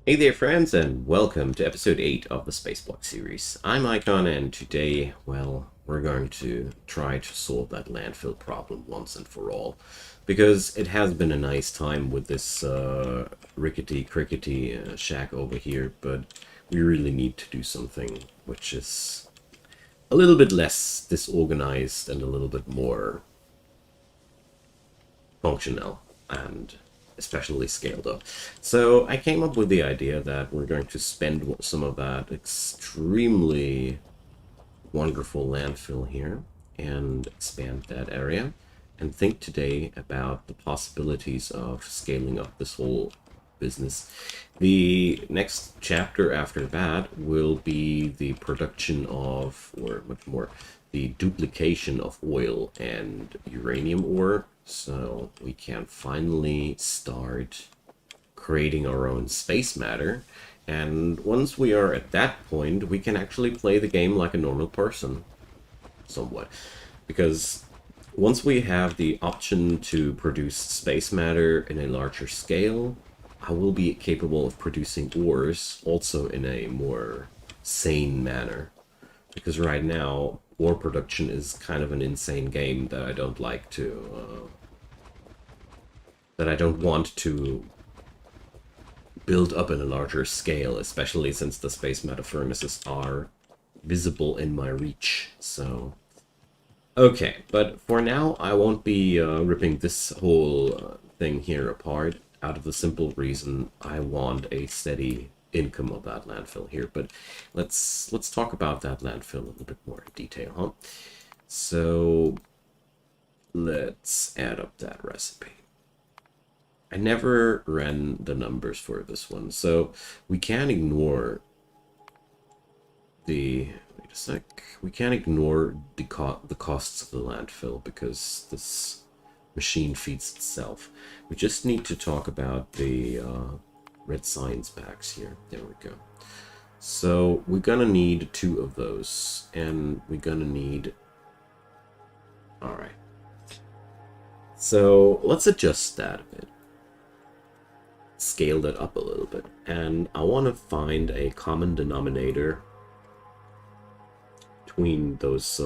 Hey there friends, and welcome to episode 8 of the Spaceblock series. I'm Icon, and today, well, we're going to try to solve that landfill problem once and for all. Because it has been a nice time with this rickety-crickety shack over here, but we really need to do something which is a little bit less disorganized and a little bit more functional and especially scaled up. So I came up with the idea that we're going to spend some of that extremely wonderful landfill here and expand that area and think today about the possibilities of scaling up this whole business. The next chapter after that will be the production of, or much more, the duplication of oil and uranium ore, so we can finally start creating our own space matter. And once we are at that point, we can actually play the game like a normal person, somewhat. Because once we have the option to produce space matter in a larger scale, I will be capable of producing ores also in a more sane manner. Because right now, ore production is kind of an insane game that I don't like to, that I don't want to build up in a larger scale, especially since the space matter furnaces are visible in my reach. So, okay, but for now, I won't be ripping this whole thing here apart out of the simple reason I want a steady income of that landfill here. But let's talk about that landfill a little bit more in detail, huh? So let's add up that recipe. I never ran the numbers for this one, so we can ignore the... Wait a sec. We can't ignore the costs of the landfill because this machine feeds itself. We just need to talk about the red science packs here. There we go. So we're gonna need 2 of those, and we're gonna need... Alright. So let's adjust that a bit. Scale that up a little bit, and I want to find a common denominator between those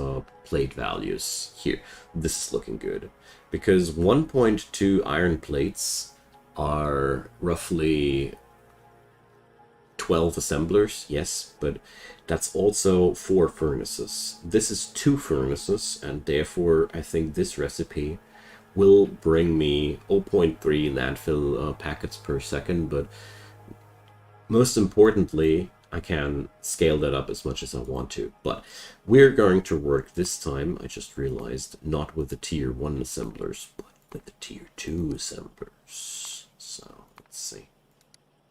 plate values here. This is looking good because 1.2 iron plates are roughly 12 assemblers, yes, but that's also 4 furnaces. This is 2 furnaces, and therefore I think this recipe will bring me 0.3 landfill packets per second, but most importantly, I can scale that up as much as I want to. But we're going to work this time, I just realized, not with the tier 1 assemblers, but with the tier 2 assemblers. So, let's see.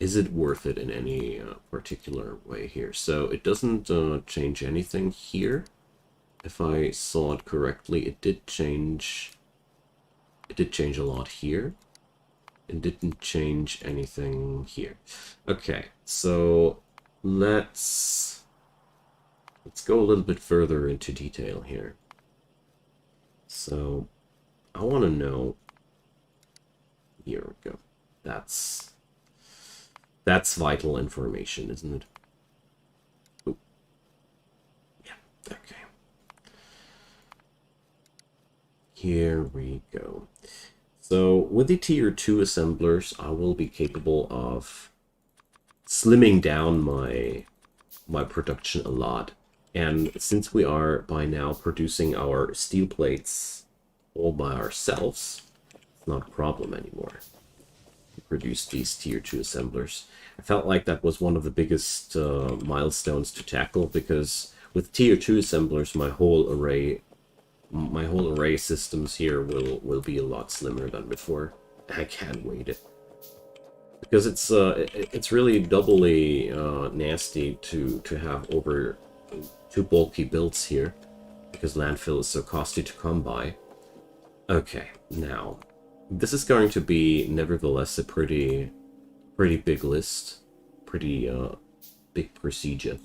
Is it worth it in any particular way here? So, it doesn't change anything here. If I saw it correctly, it did change... It did change a lot here. It didn't change anything here. Okay, so let's go a little bit further into detail here. So I want to know... Here we go. That's vital information, isn't it? Ooh. Yeah, okay. Here we go. So with the tier 2 assemblers, I will be capable of slimming down my production a lot. And since we are by now producing our steel plates all by ourselves, it's not a problem anymore to produce these tier 2 assemblers. I felt like that was one of the biggest milestones to tackle, because with tier 2 assemblers, my whole array systems here will be a lot slimmer than before. I can't wait it, because it's really doubly nasty to have over 2 bulky builds here, because landfill is so costly to come by. Okay, now this is going to be nevertheless a pretty big list, pretty big procedure.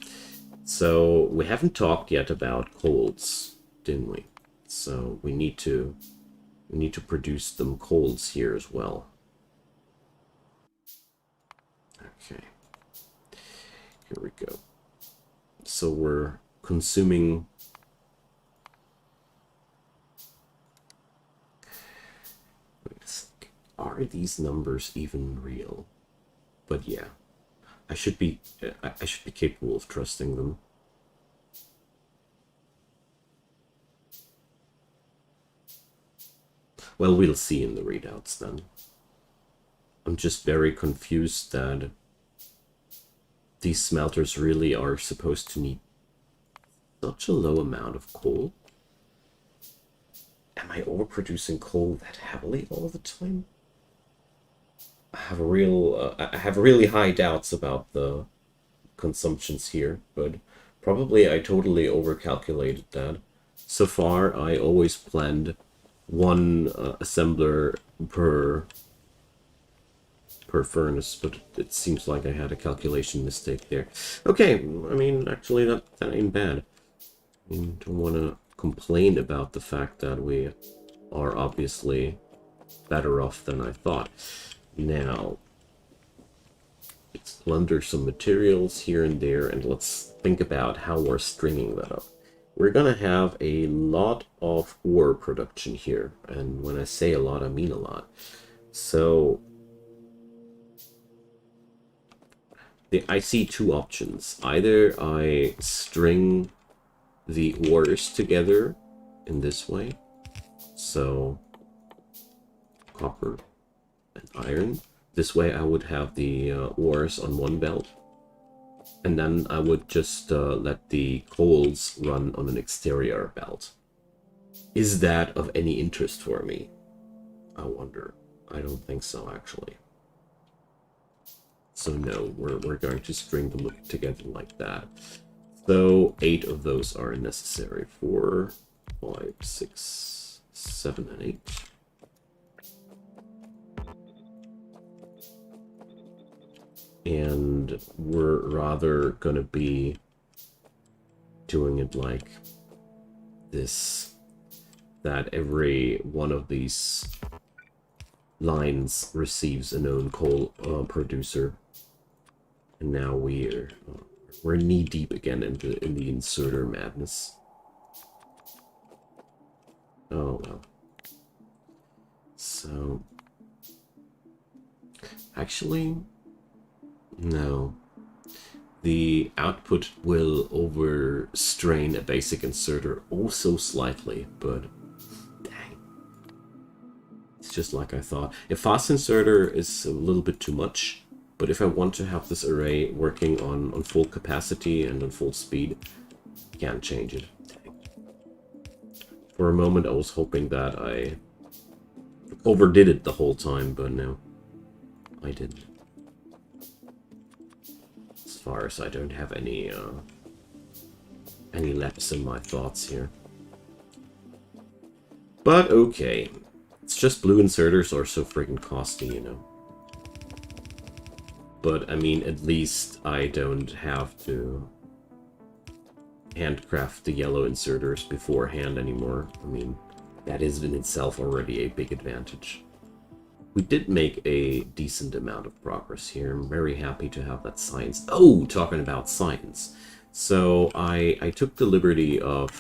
So we haven't talked yet about colds, didn't we? So we need to produce them colds here as well. Okay. Here we go. So we're consuming... Are these numbers even real? But yeah, I should be capable of trusting them. Well, we'll see in the readouts then. I'm just very confused that these smelters really are supposed to need such a low amount of coal. Am I overproducing coal that heavily all the time? I have really high doubts about the consumptions here, but probably I totally overcalculated that. So far, I always planned one assembler per furnace, but it seems like I had a calculation mistake there. Okay, I mean, actually, that ain't bad. I mean, don't want to complain about the fact that we are obviously better off than I thought. Now, let's plunder some materials here and there, and let's think about how we're stringing that up. We're gonna have a lot of ore production here, and when I say a lot, I mean a lot. So I see two options. Either I string the ores together in this way, so copper and iron. This way I would have the ores on one belt, and then I would just let the coals run on an exterior belt. Is that of any interest for me? I wonder. I don't think so, actually. So no, we're going to string them together like that. So 8 of those are necessary. 4, 5, 6, 7, and 8. And we're rather gonna be doing it like this, that every one of these lines receives a known coal producer. And now we're knee deep again in the inserter madness. Oh well. So actually, no. The output will overstrain a basic inserter also slightly, but dang. It's just like I thought. A fast inserter is a little bit too much, but if I want to have this array working on full capacity and on full speed, can't change it. Dang. For a moment I was hoping that I overdid it the whole time, but no, I didn't. As far as I don't have any lapse in my thoughts here. But okay, it's just blue inserters are so freaking costly, you know. But I mean, at least I don't have to handcraft the yellow inserters beforehand anymore. I mean, that is in itself already a big advantage. We did make a decent amount of progress here. I'm very happy to have that science. Oh, talking about science. So I took the liberty of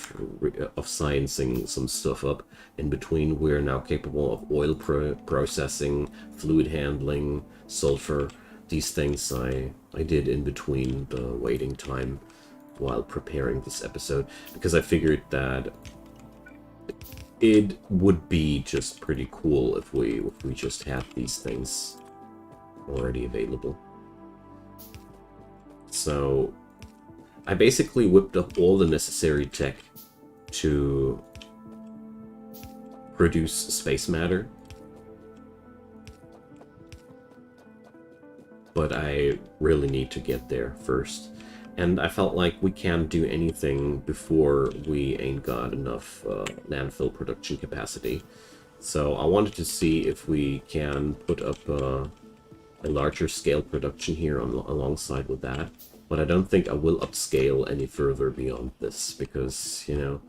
sciencing some stuff up in between. We're now capable of oil processing, fluid handling, sulfur. These things I did in between the waiting time while preparing this episode, because I figured that it would be just pretty cool if we just had these things already available. So I basically whipped up all the necessary tech to produce space matter, but I really need to get there first. And I felt like we can't do anything before we ain't got enough landfill production capacity. So I wanted to see if we can put up a larger scale production here alongside with that. But I don't think I will upscale any further beyond this, because, you know,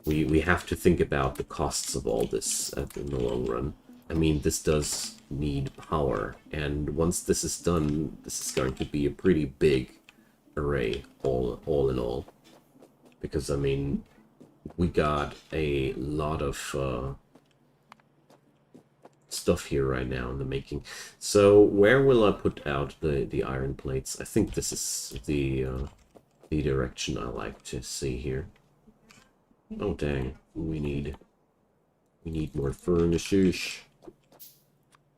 we have to think about the costs of all this in the long run. I mean, this does need power, and once this is done, this is going to be a pretty big array all in all. Because, I mean, we got a lot of stuff here right now in the making. So where will I put out the iron plates? I think this is the direction I like to see here. Oh dang, we need more furnaces.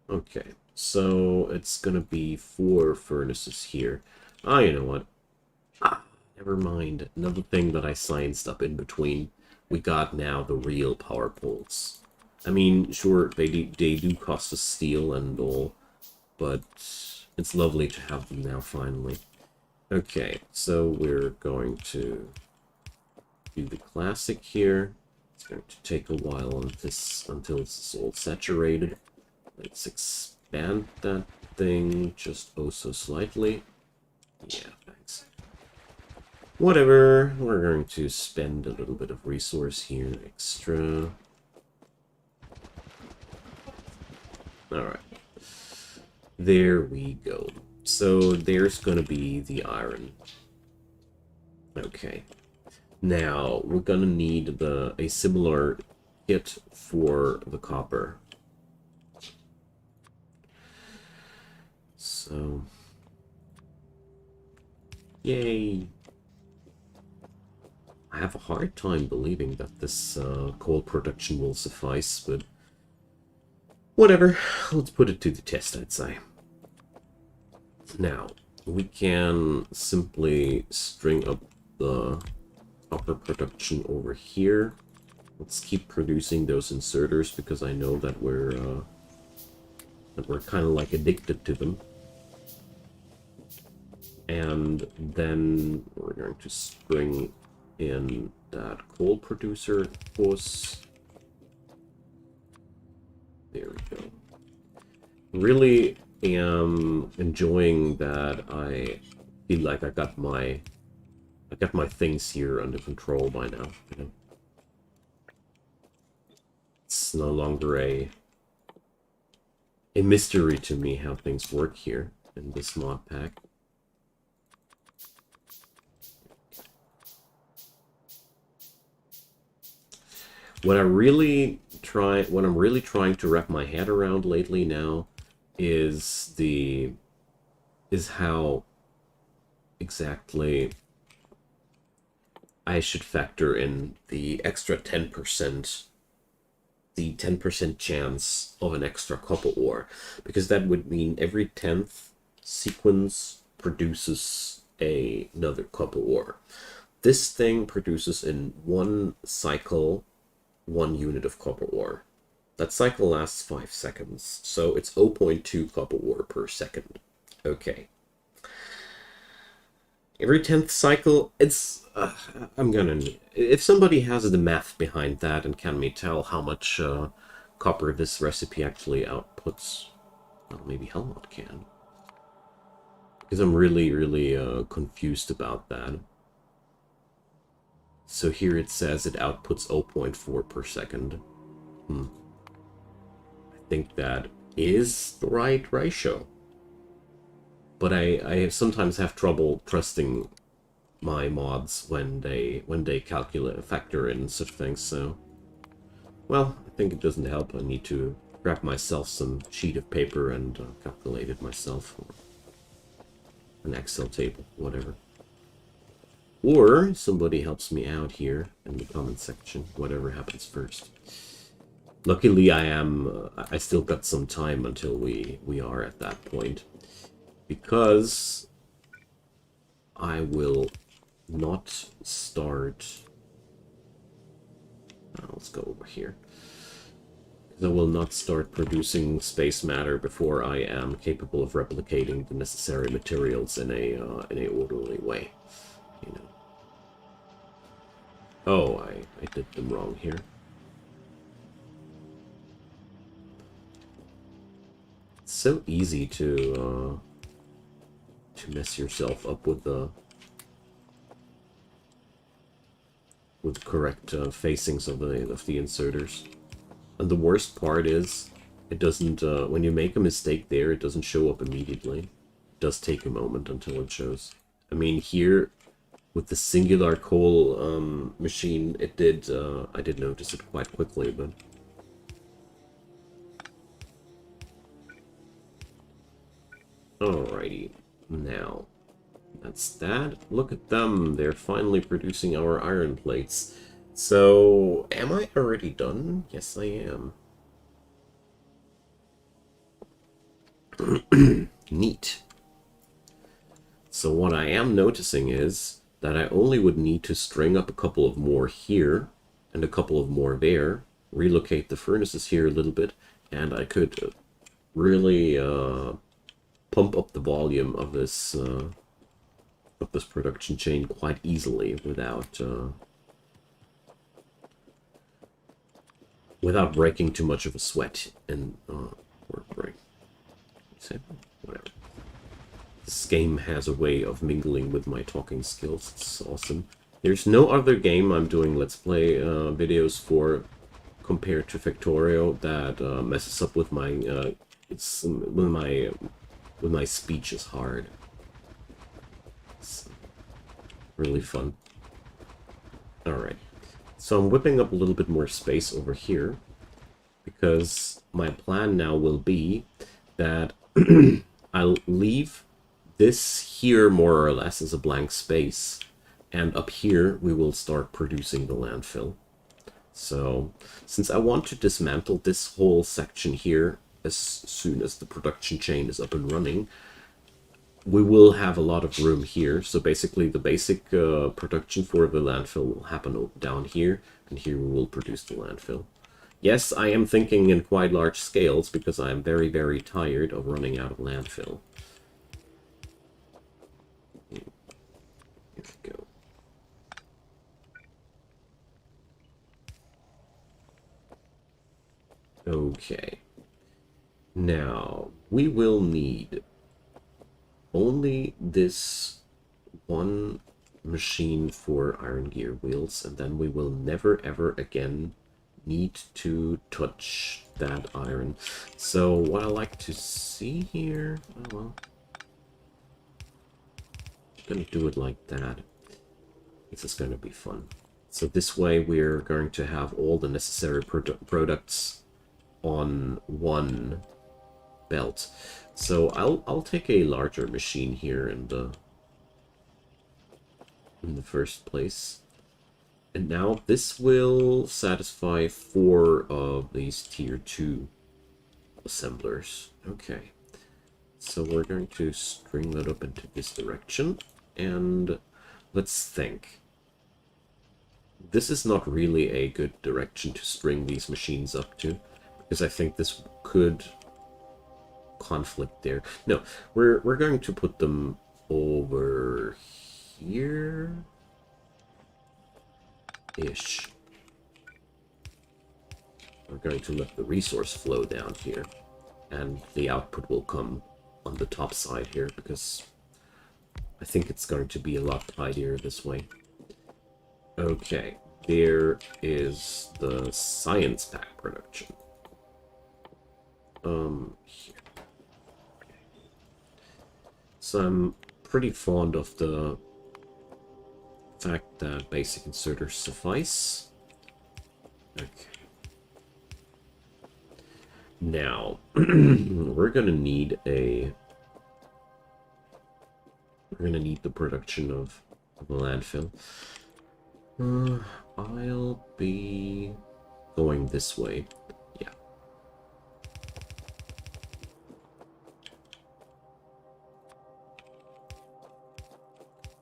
Okay, so it's gonna be 4 furnaces here. Ah, you know what? Ah, never mind. Another thing that I scienced up in between. We got now the real power poles. I mean, sure, they do cost us steel and all, but it's lovely to have them now finally. Okay, so we're going to do the classic here. It's going to take a while on this until it's all saturated. Let's expand that thing just oh so slightly. Yeah, thanks. Whatever, we're going to spend a little bit of resource here extra. Alright. There we go. So there's gonna be the iron. Okay. Now, we're gonna need a similar kit for the copper. So... yay! I have a hard time believing that this coal production will suffice, but... whatever. Let's put it to the test, I'd say. Now, we can simply string up the copper production over here. Let's keep producing those inserters because I know that we're kind of like addicted to them. And then we're going to string in that coal producer, of course. There we go. Really am enjoying that I feel like I got my things here under control by now, you know. It's no longer a mystery to me how things work here in this mod pack. What I'm really trying to wrap my head around lately now is how exactly I should factor in the extra 10%, the 10% chance of an extra copper ore, because that would mean every 10th sequence produces another copper ore. This thing produces in one cycle 1 unit of copper ore. That cycle lasts 5 seconds, so it's 0.2 copper ore per second. Okay. Every 10th cycle, it's... I'm gonna... if somebody has the math behind that and can me tell how much copper this recipe actually outputs, well, maybe Helmod can. Because I'm really confused about that. So here it says it outputs 0.4 per second. I think that is the right ratio. But I sometimes have trouble trusting my mods when they factor in such things, so... well, I think it doesn't help. I need to grab myself some sheet of paper and calculate it myself. Or an Excel table, whatever. Or somebody helps me out here in the comment section, whatever happens first. Luckily, I still got some time until we are at that point, because I will not start... let's go over here. I will not start producing space matter before I am capable of replicating the necessary materials in a orderly way. You know. Oh, I did them wrong here. It's so easy to mess yourself up with the correct facings of the inserters. And the worst part is, it doesn't, when you make a mistake there, it doesn't show up immediately. It does take a moment until it shows. I mean, here with the singular coal machine, it did, I did notice it quite quickly, but... Alrighty, now, that's that. Look at them, they're finally producing our iron plates. So, am I already done? Yes, I am. Neat. So what I am noticing is that I only would need to string up a couple of more here and a couple of more there, relocate the furnaces here a little bit, and I could really pump up the volume of this production chain quite easily without breaking too much of a sweat and work break. Whatever. This game has a way of mingling with my talking skills. It's awesome. There's no other game I'm doing Let's Play videos for compared to Factorio that messes up with my with my speech is hard. It's really fun. Alright. So I'm whipping up a little bit more space over here because my plan now will be that I'll leave this here more or less as a blank space, and up here we will start producing the landfill. So since I want to dismantle this whole section here as soon as the production chain is up and running, we will have a lot of room here. So basically the basic production for the landfill will happen down here, and here we will produce the landfill. Yes, I am thinking in quite large scales because I am very, very tired of running out of landfill. Here we go. Okay. Now, we will need only this one machine for iron gear wheels, and then we will never ever again need to touch that iron. So what I like to see here, oh well, I'm gonna do it like that. This is gonna be fun. So this way we're going to have all the necessary products on one belt. So I'll take a larger machine here in the first place. And now this will satisfy 4 of these tier 2 assemblers. Okay. So we're going to string that up into this direction. And let's think. This is not really a good direction to string these machines up to, because I think this could conflict there. No, we're going to put them over here. Ish. We're going to let the resource flow down here, and the output will come on the top side here, because I think it's going to be a lot tidier this way. Okay, there is the science pack production. Here. So I'm pretty fond of the fact that basic inserters suffice. Okay. Now, we're gonna need the production of a landfill. I'll be going this way. Yeah.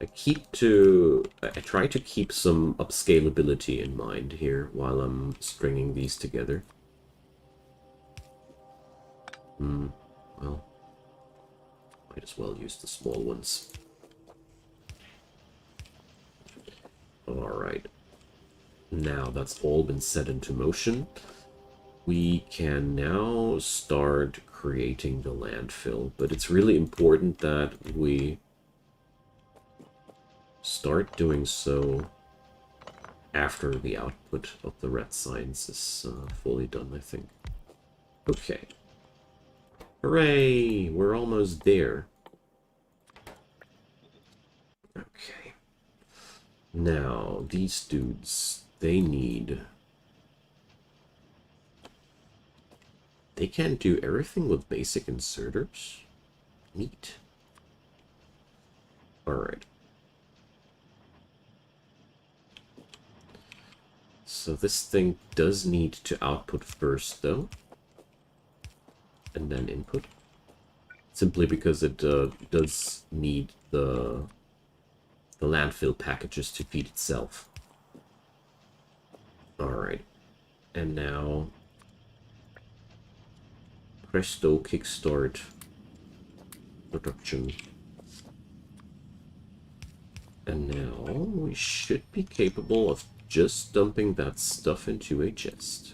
I try to keep some upscalability in mind here while I'm stringing these together. Well, might as well use the small ones. Alright. Now that's all been set into motion. We can now start creating the landfill, but it's really important that we start doing so after the output of the red science is fully done, I think. Okay. Hooray! We're almost there. Now, these dudes, they need... They can't do everything with basic inserters? Neat. Alright. So this thing does need to output first, though. And then input. Simply because it does need the landfill packages to feed itself. Alright. And now... Presto kickstart production. And now we should be capable of just dumping that stuff into a chest.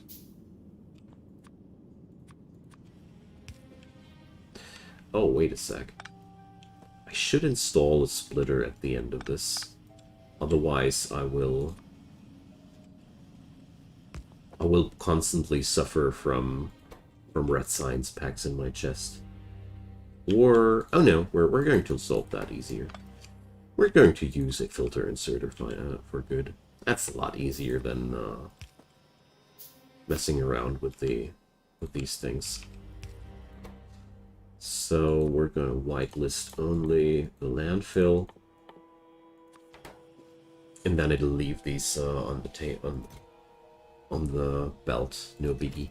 Oh, wait a sec. I should install a splitter at the end of this. Otherwise, I will constantly suffer from red science packs in my chest. Or, oh no, we're going to solve that easier. We're going to use a filter inserter for good. That's a lot easier than messing around with these things. So we're going to whitelist only the landfill, and then it'll leave these on the belt, no biggie.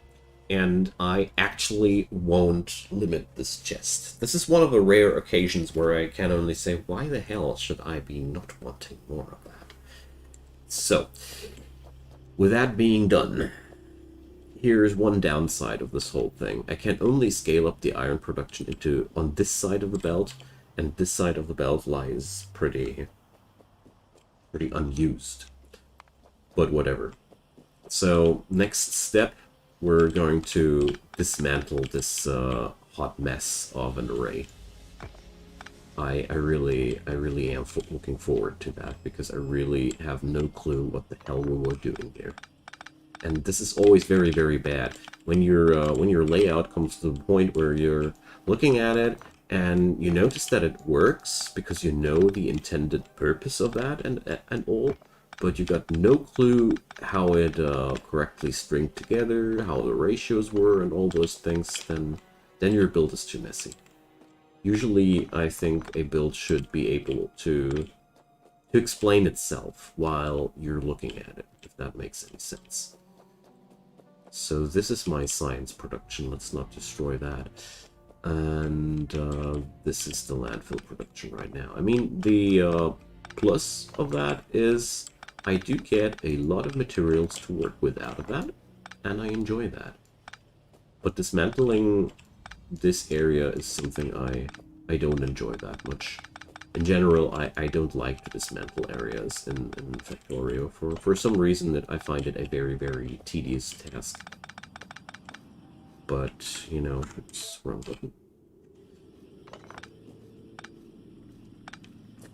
And I actually won't limit this chest. This is one of the rare occasions where I can only say, why the hell should I be not wanting more of that? So, with that being done, here's one downside of this whole thing. I can only scale up the iron production into on this side of the belt, and this side of the belt lies pretty unused. But whatever. So, next step, we're going to dismantle this hot mess of an array. I really am looking forward to that, because I really have no clue what the hell we were doing there. And this is always very, very bad. When your layout comes to the point where you're looking at it and you notice that it works because you know the intended purpose of that and all, but you got no clue how it correctly stringed together, how the ratios were, and all those things, then your build is too messy. Usually, I think a build should be able to explain itself while you're looking at it, if that makes any sense. So this is my science production, let's not destroy that. And this is the landfill production right now. I mean, the plus of that is I do get a lot of materials to work with out of that, and I enjoy that. But dismantling this area is something I don't enjoy that much. In general, I don't like to dismantle areas in Factorio. For some reason that I find it a very, very tedious task. But, you know, it's wrong button.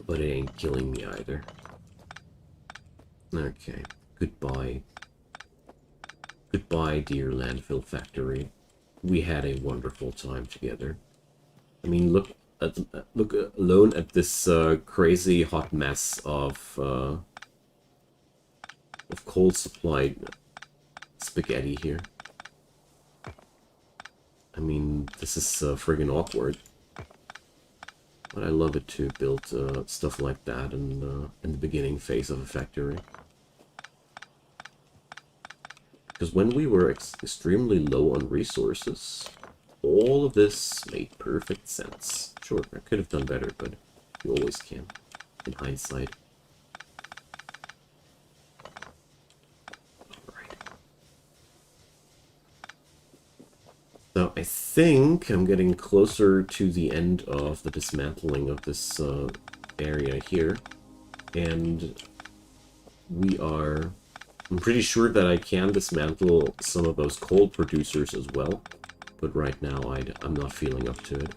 But it ain't killing me either. Okay, goodbye. Goodbye, dear landfill factory. We had a wonderful time together. I mean, look alone at this crazy hot mess of coal supplied spaghetti here. I mean, this is friggin' awkward. But I love it to build stuff like that in the beginning phase of a factory. Because when we were extremely low on resources, all of this made perfect sense. Sure, I could have done better, but you always can, in hindsight. Alright. So I think I'm getting closer to the end of the dismantling of this area here. And I'm pretty sure that I can dismantle some of those coal producers as well. But right now, I'm not feeling up to it.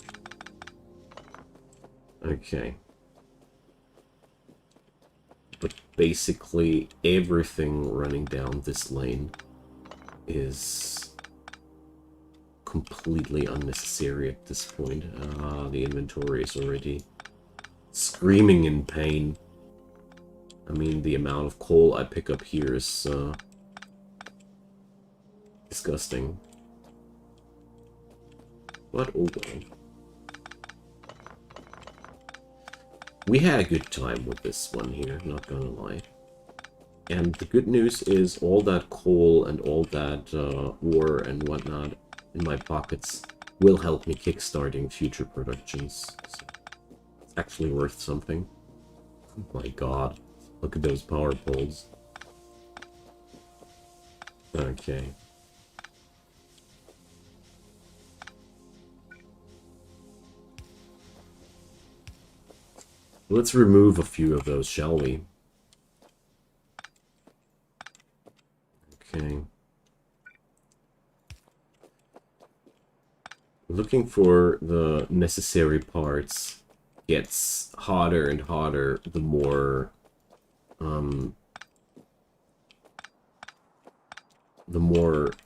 Okay. But basically, everything running down this lane is completely unnecessary at this point. The inventory is already screaming in pain. I mean, the amount of coal I pick up here is disgusting. But oh well. We had a good time with this one here, not gonna lie. And the good news is all that coal and all that ore and whatnot in my pockets will help me kickstarting future productions. So it's actually worth something. Oh my god, look at those power poles. Okay. Let's remove a few of those, shall we? Okay. Looking for the necessary parts gets harder and harder the more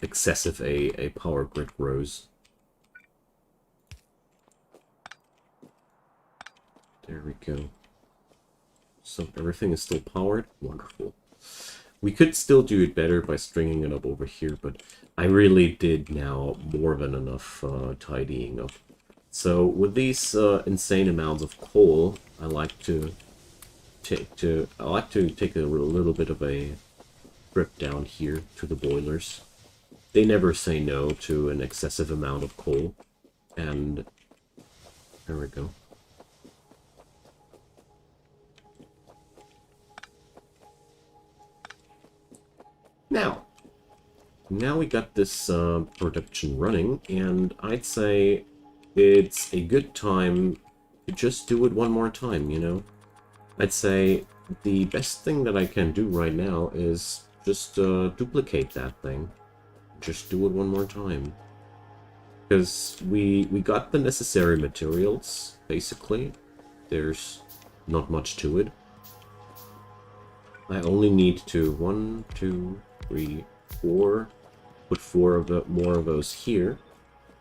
excessive a power grid grows. There we go. So everything is still powered. Wonderful. We could still do it better by stringing it up over here, but I really did now more than enough tidying up. So with these insane amounts of coal, I like to take a little bit of a trip down here to the boilers. They never say no to an excessive amount of coal, and there we go. Now we got this production running, and I'd say it's a good time to just do it one more time, you know? I'd say the best thing that I can do right now is just duplicate that thing. Just do it one more time. Because we got the necessary materials, basically. There's not much to it. I only need to 1, 2, 3, 4, put 4 more of those here,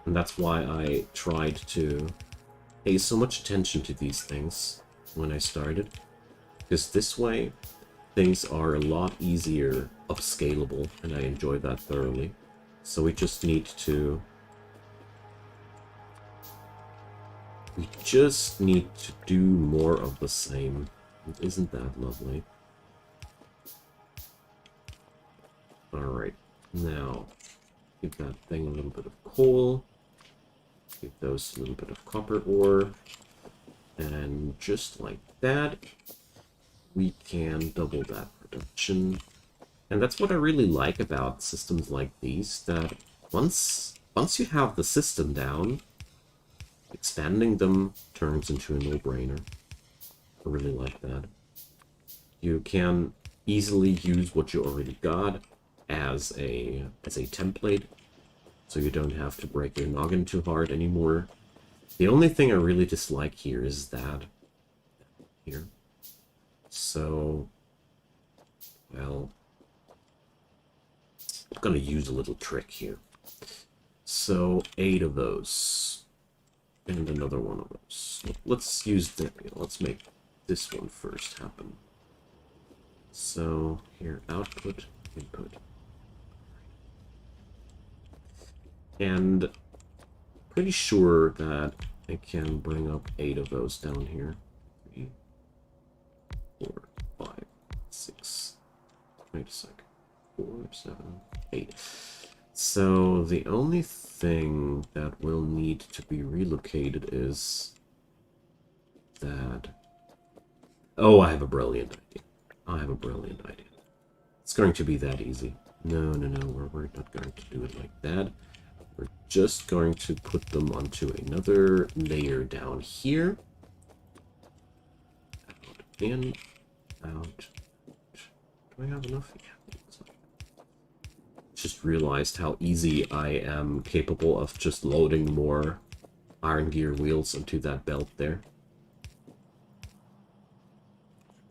and that's why I tried to pay so much attention to these things when I started, because this way things are a lot easier upscalable, and I enjoy that thoroughly. So we just need to do more of the same. Isn't that lovely? Alright, now, give that thing a little bit of coal, give those a little bit of copper ore, and just like that, we can double that production. And that's what I really like about systems like these, that once you have the system down, expanding them turns into a no-brainer. I really like that. You can easily use what you already got as a template, so you don't have to break your noggin too hard anymore. The only thing I really dislike here is that here. So, well, I'm gonna use a little trick here. So 8 of those, and another one of those. Let's use the, let's make this one first happen. So here, output, input. And pretty sure that I can bring up 8 of those down here. 3, 4, 5, 6. Wait a second. 4, 7, 8. So the only thing that will need to be relocated is that. Oh, I have a brilliant idea. I have a brilliant idea. It's going to be that easy. No, we're not going to do it like that. We're just going to put them onto another layer down here. Out, in, out. Do I have enough? Yeah. Just realized how easy I am capable of just loading more iron gear wheels onto that belt there.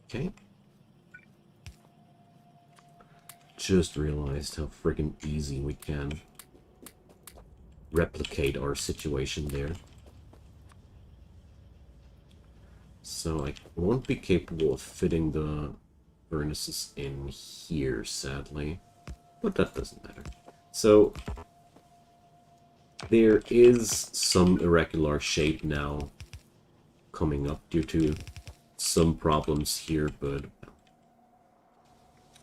Okay. Just realized how freaking easy we can replicate our situation there. So I won't be capable of fitting the furnaces in here, sadly. But that doesn't matter. So there is some irregular shape now coming up due to some problems here, but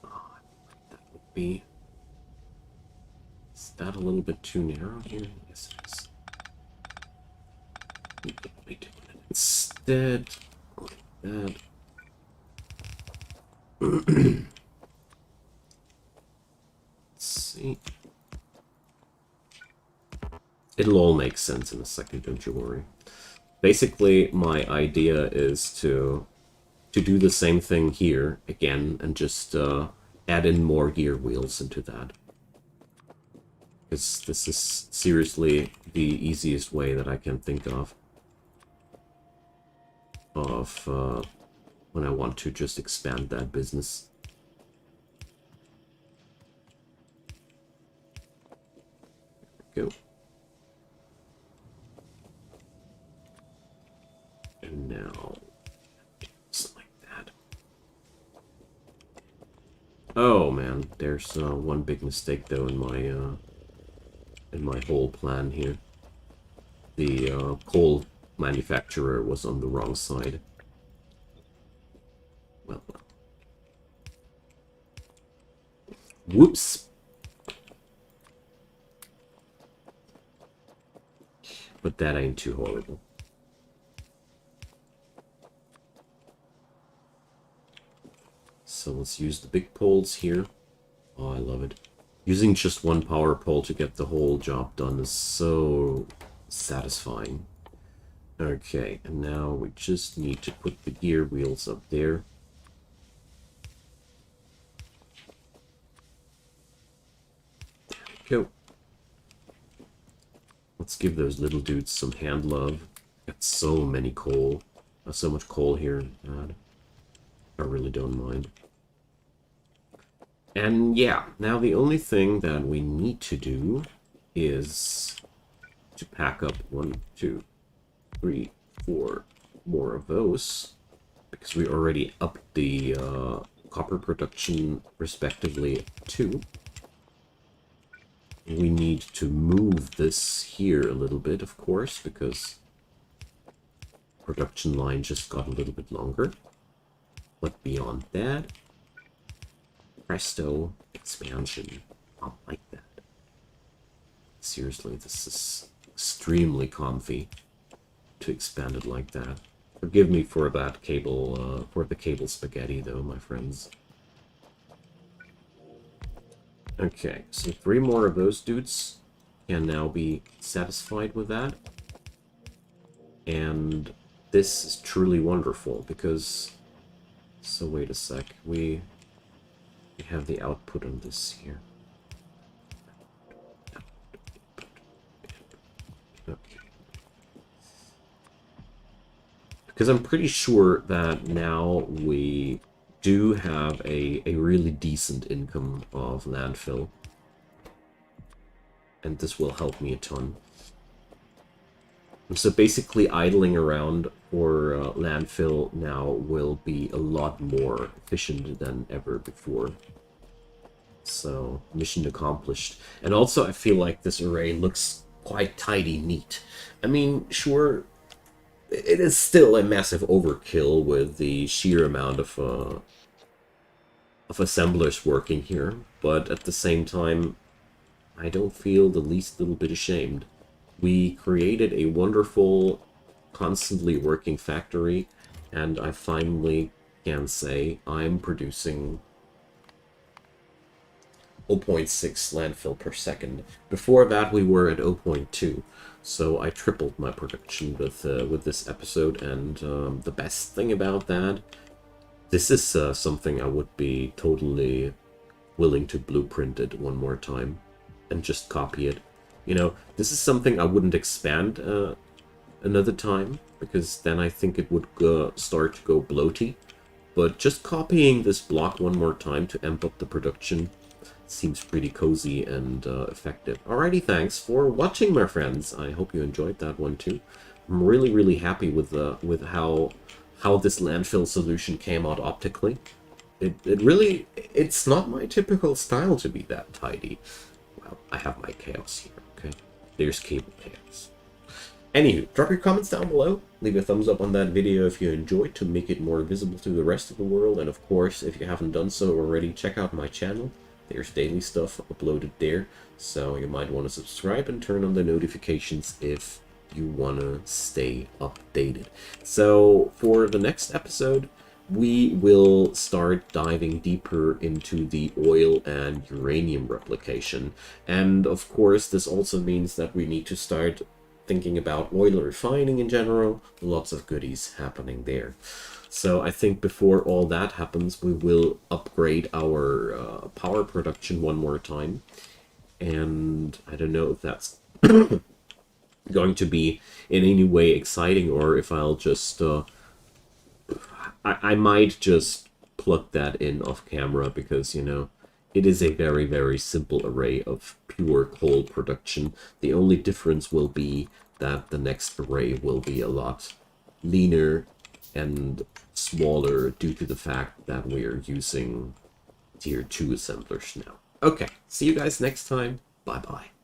that would be... Is that a little bit too narrow here? Yes, it is. Instead, like that. Let's see. It'll all make sense in a second, don't you worry. Basically, my idea is to do the same thing here again and just add in more gear wheels into that. Because this is seriously the easiest way that I can think of when I want to just expand that business. There we go. And now, something like that. Oh man, there's one big mistake though in my whole plan here. The coal manufacturer was on the wrong side. Well. Whoops. But that ain't too horrible. So let's use the big poles here. Oh, I love it. Using just one power pole to get the whole job done is so satisfying. Okay, and now we just need to put the gear wheels up there. There we go. Let's give those little dudes some hand love. Got so many coal. So much coal here. God, I really don't mind. And yeah, now the only thing that we need to do is to pack up 1, 2, 3, 4 more of those, because we already upped the copper production respectively too. We need to move this here a little bit, of course, because production line just got a little bit longer. But beyond that, presto, expansion. I like that. Seriously, this is extremely comfy to expand it like that. Forgive me for that cable, for the cable spaghetti though, my friends. Okay, so 3 more of those dudes can now be satisfied with that. And this is truly wonderful because... So wait a sec, we have the output on this here. Okay. Because I'm pretty sure that now we do have a really decent income of landfill. And this will help me a ton. So basically idling around for landfill now will be a lot more efficient than ever before. So, mission accomplished. And also I feel like this array looks quite tidy neat. I mean, sure, it is still a massive overkill with the sheer amount of assemblers working here, but at the same time, I don't feel the least little bit ashamed. We created a wonderful, constantly working factory, and I finally can say I'm producing 0.6 landfill per second. Before that, we were at 0.2, so I tripled my production with this episode, and the best thing about that, this is something I would be totally willing to blueprint it one more time and just copy it. You know, this is something I wouldn't expand another time, because then I think it would start to go bloaty. But just copying this block one more time to amp up the production seems pretty cozy and effective. Alrighty, thanks for watching, my friends. I hope you enjoyed that one too. I'm really happy with how this landfill solution came out optically. it really, it's not my typical style to be that tidy. Well, I have my chaos here, okay? There's cable chaos. Anywho, drop your comments down below. Leave a thumbs up on that video if you enjoyed to make it more visible to the rest of the world. And of course, if you haven't done so already, check out my channel. There's daily stuff uploaded there. So you might want to subscribe and turn on the notifications if you want to stay updated. So for the next episode, we will start diving deeper into the oil and uranium replication. And of course, this also means that we need to start thinking about oil refining in general. Lots of goodies happening there. So I think before all that happens, we will upgrade our power production one more time. And I don't know if that's going to be in any way exciting, or if I'll just I might just plug that in off camera, because, you know, it is a very, very simple array of pure coal production. The only difference will be that the next array will be a lot leaner and smaller due to the fact that we are using tier 2 assemblers now. Okay, see you guys next time. Bye-bye.